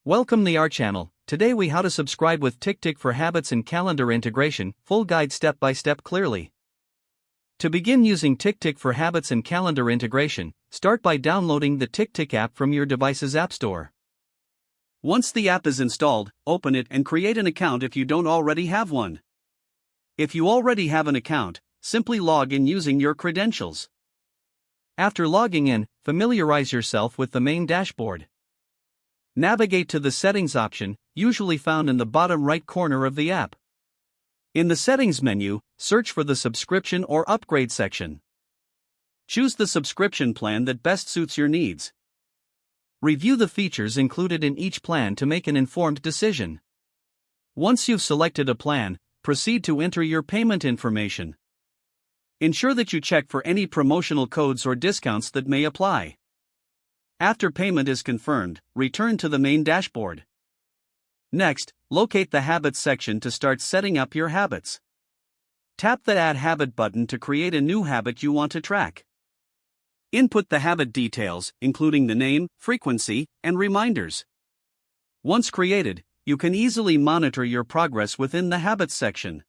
Welcome to our channel. Today we how to subscribe with TickTick for habits and calendar integration, full guide step by step clearly. To begin using TickTick for habits and calendar integration, start by downloading the TickTick app from your device's app store. Once the app is installed, open it and create an account if you don't already have one. If you already have an account, simply log in using your credentials. After logging in, familiarize yourself with the main dashboard. Navigate to the Settings option, usually found in the bottom right corner of the app. In the Settings menu, search for the Subscription or Upgrade section. Choose the subscription plan that best suits your needs. Review the features included in each plan to make an informed decision. Once you've selected a plan, proceed to enter your payment information. Ensure that you check for any promotional codes or discounts that may apply. After payment is confirmed, return to the main dashboard. Next, locate the Habits section to start setting up your habits. Tap the Add Habit button to create a new habit you want to track. Input the habit details, including the name, frequency, and reminders. Once created, you can easily monitor your progress within the Habits section.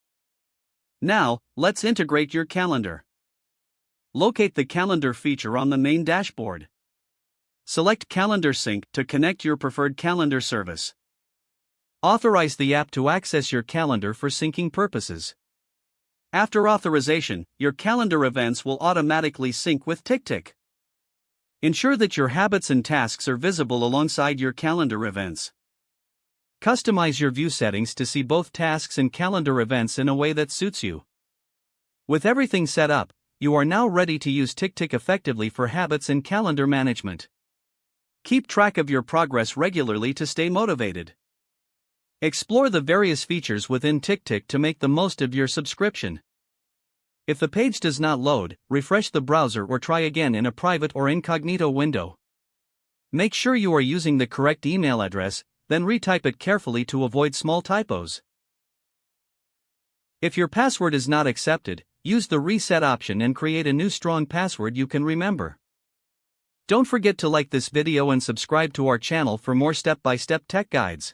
Now, let's integrate your calendar. Locate the calendar feature on the main dashboard. Select Calendar Sync to connect your preferred calendar service. Authorize the app to access your calendar for syncing purposes. After authorization, your calendar events will automatically sync with TickTick. Ensure that your habits and tasks are visible alongside your calendar events. Customize your view settings to see both tasks and calendar events in a way that suits you. With everything set up, you are now ready to use TickTick effectively for habits and calendar management. Keep track of your progress regularly to stay motivated. Explore the various features within TickTick to make the most of your subscription. If the page does not load, refresh the browser or try again in a private or incognito window. Make sure you are using the correct email address, then retype it carefully to avoid small typos. If your password is not accepted, use the reset option and create a new strong password you can remember. Don't forget to like this video and subscribe to our channel for more step-by-step tech guides.